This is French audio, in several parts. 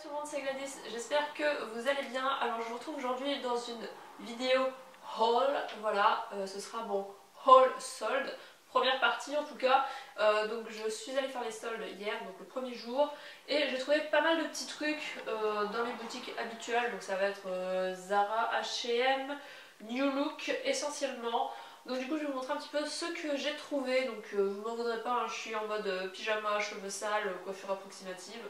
tout le monde, c'est Gladys, j'espère que vous allez bien. Alors je vous retrouve aujourd'hui dans une vidéo haul, voilà, ce sera mon haul solde, première partie en tout cas. Donc je suis allée faire les soldes hier, donc le premier jour, et j'ai trouvé pas mal de petits trucs dans les boutiques habituelles, donc ça va être Zara, H&M, New Look essentiellement. Donc du coup je vais vous montrer un petit peu ce que j'ai trouvé, donc vous m'en voudrez pas, hein, je suis en mode pyjama, cheveux sales, coiffure approximative.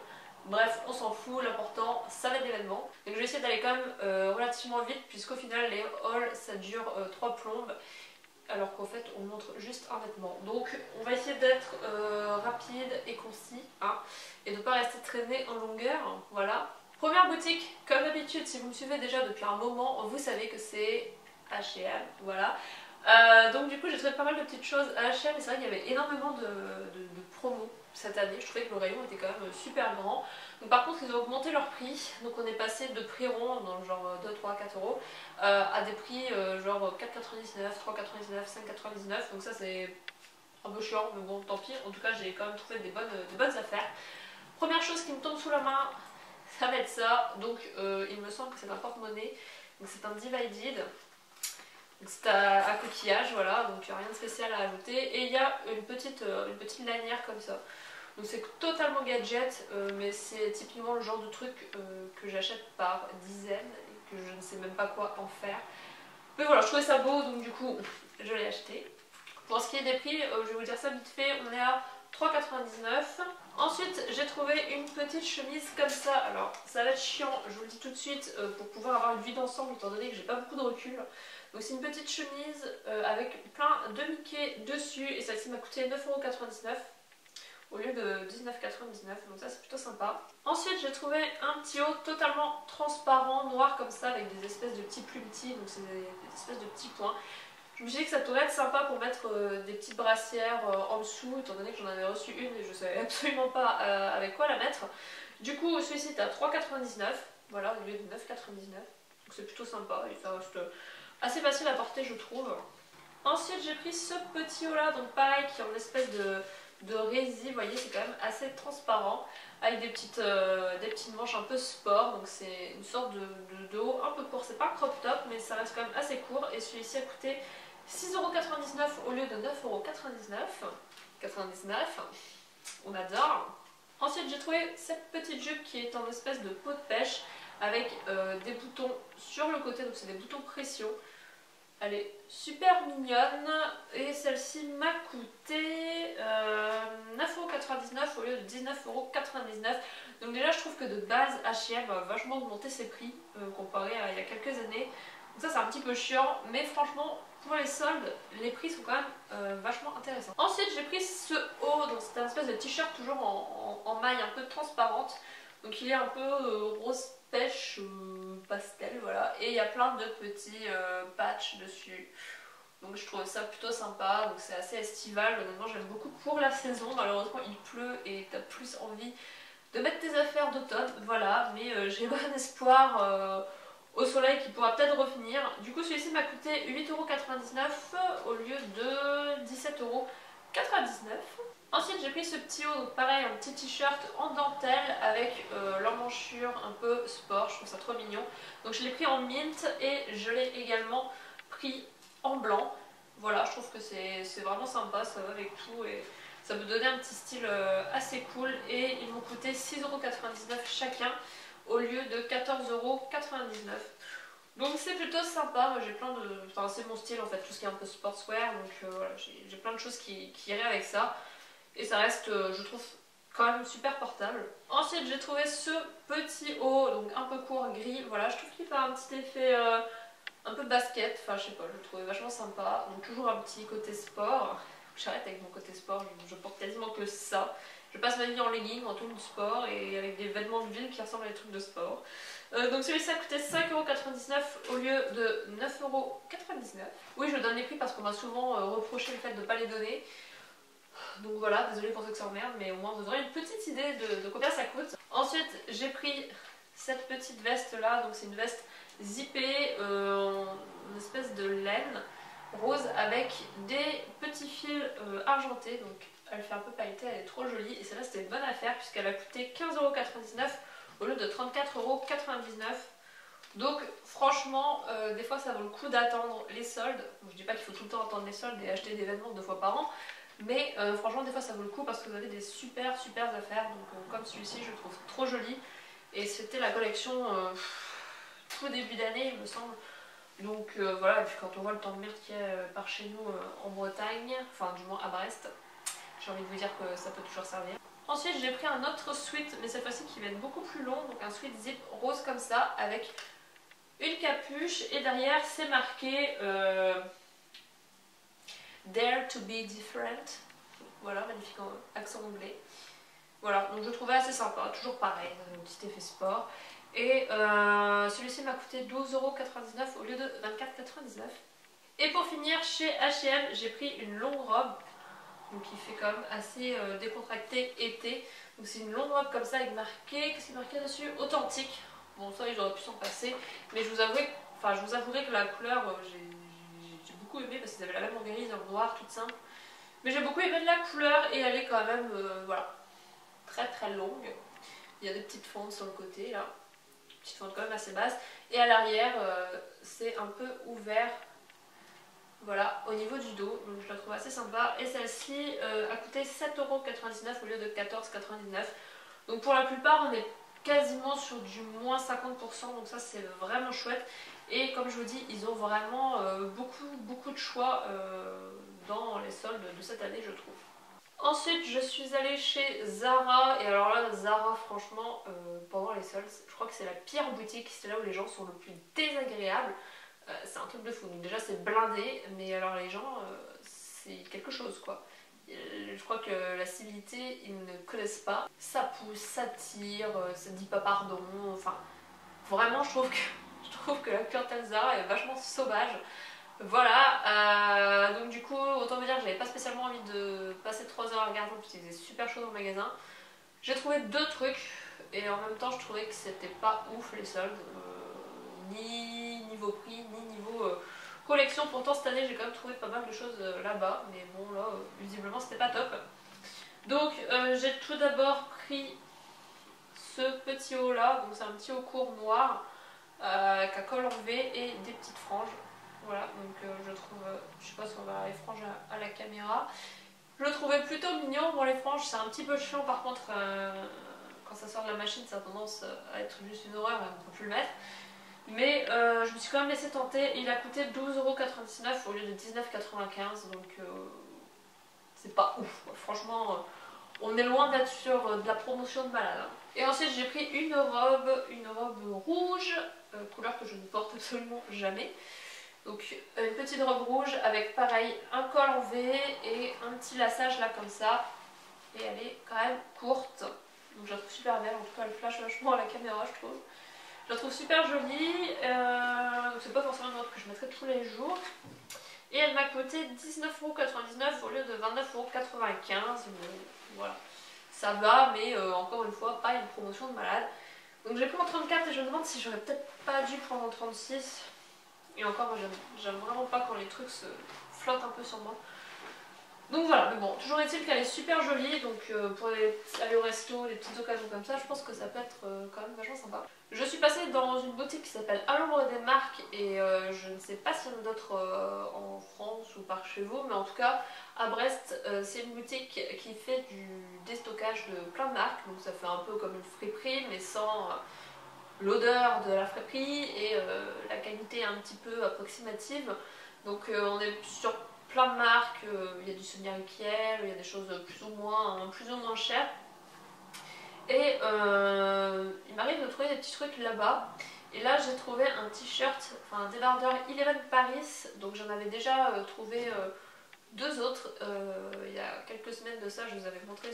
Bref, on s'en fout, l'important, ça va être l'événement. Donc je vais essayer d'aller quand même relativement vite, puisqu'au final les hauls ça dure 3 plombes, alors qu'en fait on montre juste un vêtement. Donc on va essayer d'être rapide et concis, hein, et de ne pas rester traîné en longueur, hein, voilà. Première boutique, comme d'habitude, si vous me suivez déjà depuis un moment, vous savez que c'est H&M, voilà. Donc du coup j'ai trouvé pas mal de petites choses à H&M, et c'est vrai qu'il y avait énormément de promos cette année. Je trouvais que le rayon était quand même super grand. Donc par contre ils ont augmenté leur prix, donc on est passé de prix rond dans le genre 2, 3, 4 euros à des prix genre 4,99, 3,99, 5,99, donc ça c'est un peu chiant, mais bon tant pis. En tout cas j'ai quand même trouvé des bonnes affaires. Première chose qui me tombe sous la main, ça va être ça. Donc il me semble que c'est un porte-monnaie, donc c'est un Divided. C'est à coquillage, voilà, donc il n'y a rien de spécial à ajouter. Et il y a une petite lanière comme ça. Donc c'est totalement gadget, mais c'est typiquement le genre de truc que j'achète par dizaines et que je ne sais même pas quoi en faire. Mais voilà, je trouvais ça beau, donc du coup je l'ai acheté. Pour ce qui est des prix, je vais vous dire ça vite fait, on est à 3,99. Ensuite j'ai trouvé une petite chemise comme ça. Alors ça va être chiant, je vous le dis tout de suite, pour pouvoir avoir une vue d'ensemble étant donné que j'ai pas beaucoup de recul. Donc c'est une petite chemise avec plein de Mickey dessus, et celle-ci m'a coûté 9,99 € au lieu de 19,99 €, donc ça c'est plutôt sympa. Ensuite j'ai trouvé un petit haut totalement transparent, noir comme ça, avec des espèces de petits plumetis, donc c'est des espèces de petits points. Je me suis dit que ça pourrait être sympa pour mettre des petites brassières en dessous, étant donné que j'en avais reçu une et je savais absolument pas avec quoi la mettre. Du coup celui-ci est à 3,99 €, voilà, au lieu de 9,99 €, donc c'est plutôt sympa et ça reste assez facile à porter je trouve. Ensuite j'ai pris ce petit haut là, donc pareil, qui est en espèce de rési, vous voyez c'est quand même assez transparent, avec des petites manches un peu sport, donc c'est une sorte de haut un peu court, c'est pas un crop top mais ça reste quand même assez court, et celui-ci a coûté 6,99 € au lieu de 9,99 €. On adore. Ensuite j'ai trouvé cette petite jupe qui est en espèce de peau de pêche avec des boutons sur le côté, donc c'est des boutons pression. Elle est super mignonne et celle-ci m'a coûté 9,99 € au lieu de 19,99 €. Donc déjà je trouve que de base H&M a vachement augmenté ses prix comparé à il y a quelques années. Donc ça c'est un petit peu chiant, mais franchement pour les soldes les prix sont quand même vachement intéressants. Ensuite j'ai pris ce haut, donc c'est un espèce de t-shirt toujours en maille un peu transparente. Donc il est un peu rose pêche pastel, voilà, et il y a plein de petits patchs dessus. Donc je trouve ça plutôt sympa, donc c'est assez estival, honnêtement j'aime beaucoup pour la saison. Malheureusement il pleut et t'as plus envie de mettre tes affaires d'automne, voilà, mais j'ai bon espoir au soleil qui pourra peut-être revenir. Du coup celui-ci m'a coûté 8,99 € au lieu de 17,99 €. Ensuite j'ai pris ce petit haut, donc pareil, un petit t-shirt en dentelle avec l'emmanchure un peu sport, je trouve ça trop mignon. Donc je l'ai pris en mint et je l'ai également pris en blanc. Voilà, je trouve que c'est vraiment sympa, ça va avec tout et ça peut donner un petit style assez cool. Et ils m'ont coûté 6,99 € chacun au lieu de 14,99 €. Donc c'est plutôt sympa, moi j'ai plein de... Enfin c'est mon style en fait, tout ce qui est un peu sportswear, donc voilà, j'ai plein de choses qui iraient avec ça. Et ça reste, je trouve, quand même super portable. Ensuite j'ai trouvé ce petit haut, donc un peu court, gris, voilà, je trouve qu'il fait un petit effet un peu basket, enfin je sais pas, je le trouvais vachement sympa. Donc toujours un petit côté sport. J'arrête avec mon côté sport, je porte quasiment que ça. Je passe ma vie en legging, en tenue de sport et avec des vêtements de ville qui ressemblent à des trucs de sport. Donc celui-ci a coûté 5,99 € au lieu de 9,99 €. Oui, je donne les prix parce qu'on m'a souvent reproché le fait de ne pas les donner. Donc voilà, désolée pour ceux que ça emmerde, mais au moins vous aurez une petite idée de combien ça coûte. Ensuite j'ai pris cette petite veste là, donc c'est une veste zippée en espèce de laine rose avec des petits fils argentés, donc elle fait un peu pailletée, elle est trop jolie, et celle-là c'était une bonne affaire puisqu'elle a coûté 15,99 € au lieu de 34,99 €. Donc franchement, des fois ça vaut le coup d'attendre les soldes. Bon, je dis pas qu'il faut tout le temps attendre les soldes et acheter des vêtements 2 fois par an, mais franchement des fois ça vaut le coup parce que vous avez des super affaires. Donc comme celui-ci je le trouve trop joli et c'était la collection tout début d'année il me semble. Donc voilà, et puis quand on voit le temps de mer qu'il y a par chez nous en Bretagne, enfin du moins à Brest, j'ai envie de vous dire que ça peut toujours servir. Ensuite j'ai pris un autre sweat, mais cette fois-ci qui va être beaucoup plus long, donc un sweat zip rose comme ça avec une capuche et derrière c'est marqué Dare to be different. Voilà, magnifique accent anglais. Voilà, donc je le trouvais assez sympa, toujours pareil, un petit effet sport. Et celui-ci m'a coûté 12,99 € au lieu de 24,99 €. Et pour finir, chez H&M, j'ai pris une longue robe, donc qui fait quand même assez décontracté été. Donc c'est une longue robe comme ça avec marqué, qu'est-ce qui est marqué dessus? Authentique. Bon ça ils auraient pu s'en passer, mais je vous avouerai que la couleur j'ai beaucoup aimé parce qu'ils avaient la même enguerrise en noir toute simple. Mais j'ai beaucoup aimé de la couleur et elle est quand même voilà, très longue. Il y a des petites fentes sur le côté là, petites fentes quand même assez basses. Et à l'arrière c'est un peu ouvert, voilà, au niveau du dos. Donc je la trouve assez sympa. Et celle-ci a coûté 7,99 € au lieu de 14,99 €. Donc pour la plupart on est quasiment sur du moins 50%, donc ça c'est vraiment chouette. Et comme je vous dis, ils ont vraiment beaucoup de choix dans les soldes de cette année je trouve. Ensuite je suis allée chez Zara, et alors là Zara franchement pendant les soldes je crois que c'est la pire boutique, c'est là où les gens sont le plus désagréables. C'est un truc de fou, donc déjà c'est blindé, mais alors les gens c'est quelque chose quoi. Je crois que la civilité ils ne connaissent pas, ça pousse, ça tire, ça dit pas pardon, enfin vraiment je trouve que la clientèle Zara est vachement sauvage. Voilà, donc du coup autant vous dire que j'avais pas spécialement envie de passer 3 heures à regarder parce qu'il faisait super chaud dans le magasin. J'ai trouvé 2 trucs et en même temps je trouvais que c'était pas ouf les soldes, ni niveau prix ni niveau collection. Pourtant cette année j'ai quand même trouvé pas mal de choses là-bas, mais bon là visiblement c'était pas top. Donc j'ai tout d'abord pris ce petit haut là, donc c'est un petit haut court noir avec un col en V et des petites franges. Voilà, donc je trouve, je sais pas si on va voir les franges à la caméra. Je le trouvais plutôt mignon. Bon, les franges c'est un petit peu chiant par contre, quand ça sort de la machine ça a tendance à être juste une horreur et on ne peut plus le mettre. Mais je me suis quand même laissé tenter. Il a coûté 12,99 € au lieu de 19,95 €, donc c'est pas ouf. Franchement, on est loin d'être sur de la promotion de malade. Hein. Et ensuite j'ai pris une robe rouge, couleur que je ne porte absolument jamais. Donc une petite robe rouge avec pareil un col en V et un petit lassage là comme ça. Et elle est quand même courte. Donc je la trouve super belle, en tout cas elle flash vachement à la caméra je trouve. Je la trouve super jolie, c'est pas forcément une robe que je mettrai tous les jours. Et elle m'a coûté 19,99 € au lieu de 29,95 €. Voilà, ça va, mais encore une fois, pas une promotion de malade. Donc j'ai pris en 34 et je me demande si j'aurais peut-être pas dû prendre en 36. Et encore, moi j'aime vraiment pas quand les trucs se flottent un peu sur moi. Donc voilà, mais bon, toujours est-il qu'elle est super jolie, donc pour aller au resto, des petites occasions comme ça, je pense que ça peut être quand même vachement sympa. Je suis passée dans une boutique qui s'appelle À l'ombre des marques, et je ne sais pas s'il y en a d'autres en France ou par chez vous, mais en tout cas à Brest, c'est une boutique qui fait du déstockage de plein de marques, donc ça fait un peu comme une friperie, mais sans l'odeur de la friperie et la qualité un petit peu approximative. Donc on est sur plein de marques, il y a du Sonia Rykiel, il y a des choses plus ou moins chères. Et il m'arrive de trouver des petits trucs là-bas. Et là j'ai trouvé un t-shirt, enfin un débardeur Eleven Paris, donc j'en avais déjà trouvé 2 autres il y a quelques semaines de ça, je vous avais montré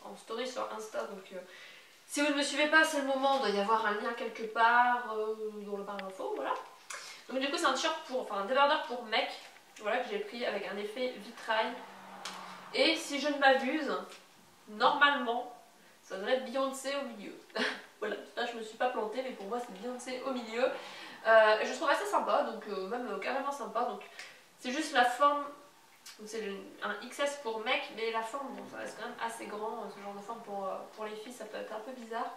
en story sur Insta, donc si vous ne me suivez pas c'est le moment, il doit y avoir un lien quelque part dans le barre d'infos, voilà. Donc du coup c'est un t-shirt un débardeur pour mec, voilà, que j'ai pris avec un effet vitrail. Et si je ne m'abuse, normalement, ça devrait être Beyoncé au milieu. Voilà, là je me suis pas plantée, mais pour moi c'est Beyoncé au milieu. Et je trouve assez sympa, donc même carrément sympa. Donc c'est juste la forme, c'est un XS pour mec, mais la forme, bon, ça reste quand même assez grand. Ce genre de forme pour les filles, ça peut être un peu bizarre.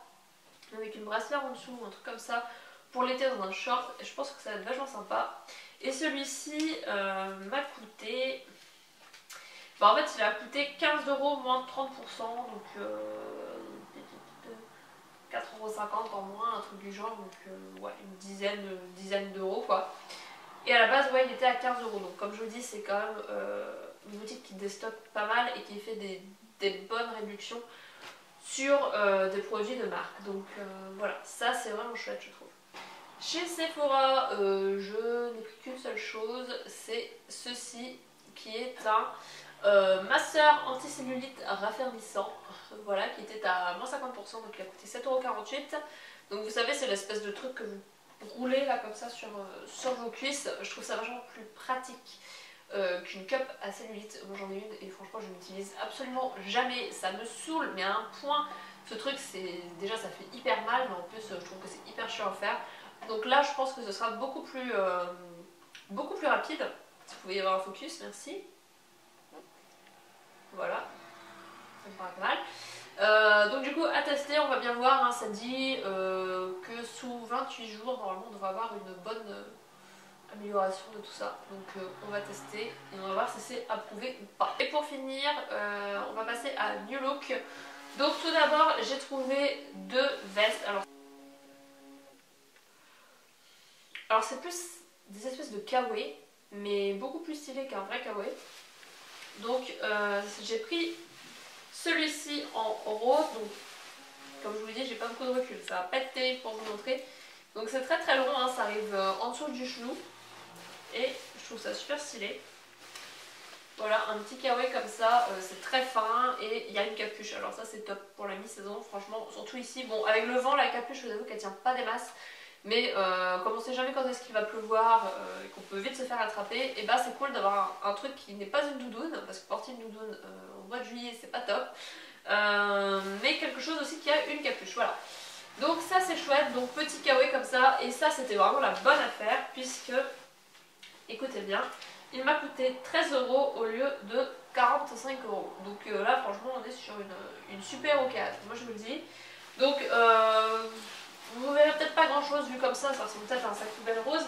avec une brassière en dessous, un truc comme ça, pour l'été dans un short, et je pense que ça va être vachement sympa. Et celui-ci m'a coûté... Bah, en fait il a coûté 15 € moins 30%, donc 4,50 € en moins, un truc du genre, donc ouais, une dizaine d'euros quoi. Et à la base, ouais, il était à 15 €. Donc, comme je vous dis, c'est quand même une boutique qui déstocke pas mal et qui fait des bonnes réductions sur des produits de marque. Donc, voilà, ça c'est vraiment chouette, je trouve. Chez Sephora, je n'ai pris qu'une seule chose, c'est ceci qui est un masseur anticellulite raffermissant. Voilà, qui était à moins 50%, donc il a coûté 7,48 €. Donc, vous savez, c'est l'espèce de truc que vous rouler là comme ça sur vos cuisses. Je trouve ça vachement plus pratique qu'une cup à cellulite. Moi j'en ai une et franchement je n'utilise absolument jamais, ça me saoule mais à un point. Ce truc, c'est déjà ça fait hyper mal, mais en plus je trouve que c'est hyper chiant à faire. Donc là je pense que ce sera beaucoup plus rapide. Si vous pouvez y avoir un focus, merci. Voilà, ça me paraît pas mal. Donc du coup à tester, on va bien voir, hein, ça dit que sous 28 jours normalement on devrait avoir une bonne amélioration de tout ça. Donc on va tester et on va voir si c'est approuvé ou pas. Et pour finir, on va passer à New Look. Donc tout d'abord j'ai trouvé deux vestes. Alors c'est plus des espèces de kawaii, mais beaucoup plus stylé qu'un vrai kawaii. Donc j'ai pris celui-ci en rose, donc comme je vous dis j'ai pas beaucoup de recul, ça va pas être terrible pour vous montrer. Donc c'est très très long, hein, ça arrive en dessous du genou et je trouve ça super stylé. Voilà, un petit kawaii comme ça, c'est très fin et il y a une capuche, alors ça c'est top pour la mi-saison franchement, surtout ici. Bon, avec le vent la capuche je vous avoue qu'elle tient pas des masses, mais comme on sait jamais quand est-ce qu'il va pleuvoir et qu'on peut vite se faire attraper, et bah c'est cool d'avoir un truc qui n'est pas une doudoune, parce que porter une doudoune au mois de juillet c'est pas top, mais quelque chose aussi qui a une capuche, voilà. Donc ça c'est chouette, donc petit kawaii comme ça, et ça c'était vraiment la bonne affaire puisque, écoutez bien, il m'a coûté 13 € au lieu de 45 €. Donc là franchement on est sur une super occasion, moi je vous le dis. Donc vous verrez peut-être pas grand chose vu comme ça ressemble peut-être à un sac poubelle rose,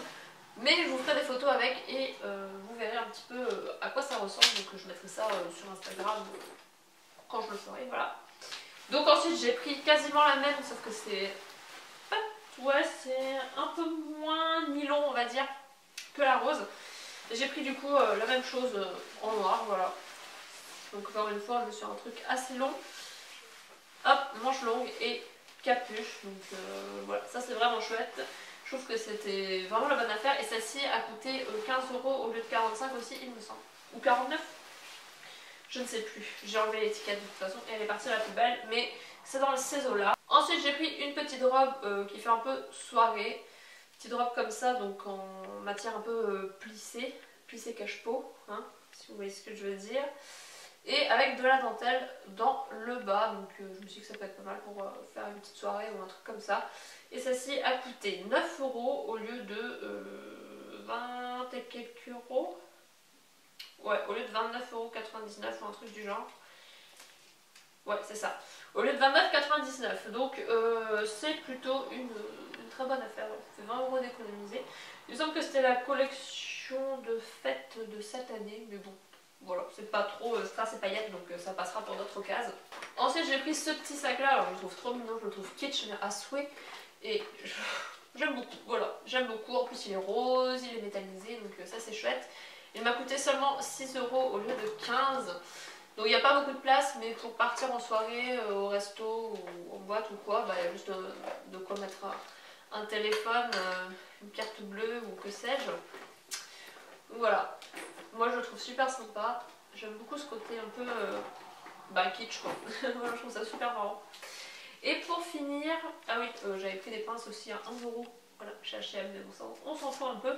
mais je vous ferai des photos avec et vous verrez un petit peu à quoi ça ressemble. Donc je mettrai ça sur Instagram quand je le ferai, voilà. Donc ensuite j'ai pris quasiment la même, sauf que c'est un peu moins nylon on va dire que la rose. J'ai pris du coup la même chose en noir, voilà. Donc encore une fois on est sur un truc assez long. Hop, manche longue et capuche, donc voilà, ça c'est vraiment chouette. Je trouve que c'était vraiment la bonne affaire et celle-ci a coûté 15 € au lieu de 45 aussi il me semble, ou 49, je ne sais plus, j'ai enlevé l'étiquette de toute façon et elle est partie à la poubelle, mais c'est dans ces eaux-là. Ensuite j'ai pris une petite robe qui fait un peu soirée, petite robe comme ça, donc en matière un peu plissée cache-peau, hein, si vous voyez ce que je veux dire. Et avec de la dentelle dans le bas, donc je me suis dit que ça peut être pas mal pour faire une petite soirée ou un truc comme ça. Et celle-ci a coûté 9 € au lieu de 20 et quelques euros. Ouais, au lieu de 29,99 € ou un truc du genre. Ouais, c'est ça. Au lieu de 29,99 €. Donc c'est plutôt une très bonne affaire. Ça fait 20 € d'économiser. Il me semble que c'était la collection de fête de cette année, mais bon. Voilà, c'est pas trop strass et paillettes, donc ça passera pour d'autres occasions. Ensuite j'ai pris ce petit sac là, alors je le trouve trop mignon, je le trouve kitsch mais à souhait. Et j'aime beaucoup, voilà, j'aime beaucoup. En plus il est rose, il est métallisé, donc ça c'est chouette. Il m'a coûté seulement 6 € au lieu de 15 €. Donc il n'y a pas beaucoup de place, mais pour partir en soirée, au resto, ou en boîte ou quoi, bah, il y a juste de quoi mettre un téléphone, une carte bleue ou que sais-je. Voilà. Moi je le trouve super sympa, j'aime beaucoup ce côté un peu kitsch quoi. Voilà, je trouve ça super marrant. Et pour finir, ah oui, j'avais pris des pinces aussi à 1 €, voilà, chez H&M, mais bon, on s'en fout un peu.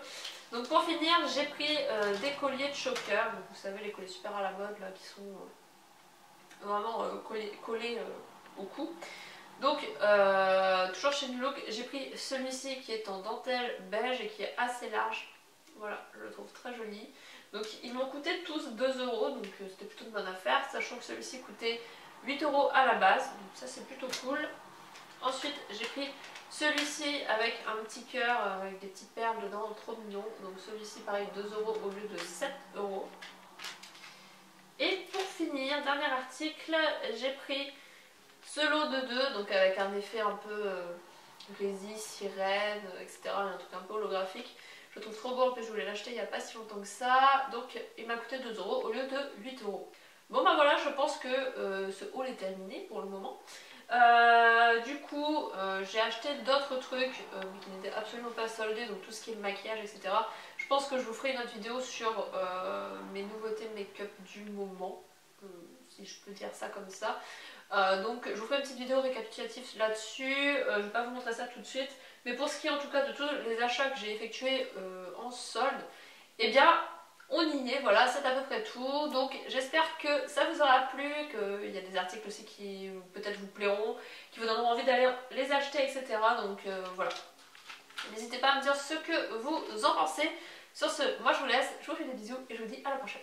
Donc pour finir, j'ai pris des colliers de choker, donc vous savez les colliers super à la mode là qui sont vraiment collés au cou. Donc toujours chez New Look, j'ai pris celui-ci qui est en dentelle beige et qui est assez large. Voilà, je le trouve très joli. Donc ils m'ont coûté tous 2 €, donc c'était plutôt une bonne affaire, sachant que celui-ci coûtait 8 € à la base, donc ça c'est plutôt cool. Ensuite j'ai pris celui-ci avec un petit cœur, avec des petites perles dedans, trop mignon. Donc celui-ci pareil 2 € au lieu de 7 €. Et pour finir, dernier article, j'ai pris ce lot de 2, donc avec un effet un peu résille, sirène, etc. Un truc un peu holographique. Je le trouve trop beau, en plus je voulais l'acheter il n'y a pas si longtemps que ça. Donc il m'a coûté 2 € au lieu de 8 €. Bon bah voilà, je pense que ce haul est terminé pour le moment. Du coup, j'ai acheté d'autres trucs qui n'étaient absolument pas soldés, donc tout ce qui est maquillage, etc. Je pense que je vous ferai une autre vidéo sur mes nouveautés make-up du moment, si je peux dire ça comme ça. Donc je vous ferai une petite vidéo récapitulative là-dessus, je ne vais pas vous montrer ça tout de suite, mais pour ce qui est en tout cas de tous les achats que j'ai effectués en solde, eh bien on y est, voilà, c'est à peu près tout. Donc j'espère que ça vous aura plu, qu'il y a des articles aussi qui peut-être vous plairont, qui vous donneront envie d'aller les acheter, etc. Donc voilà. N'hésitez pas à me dire ce que vous en pensez. Sur ce, moi je vous laisse, je vous fais des bisous et je vous dis à la prochaine.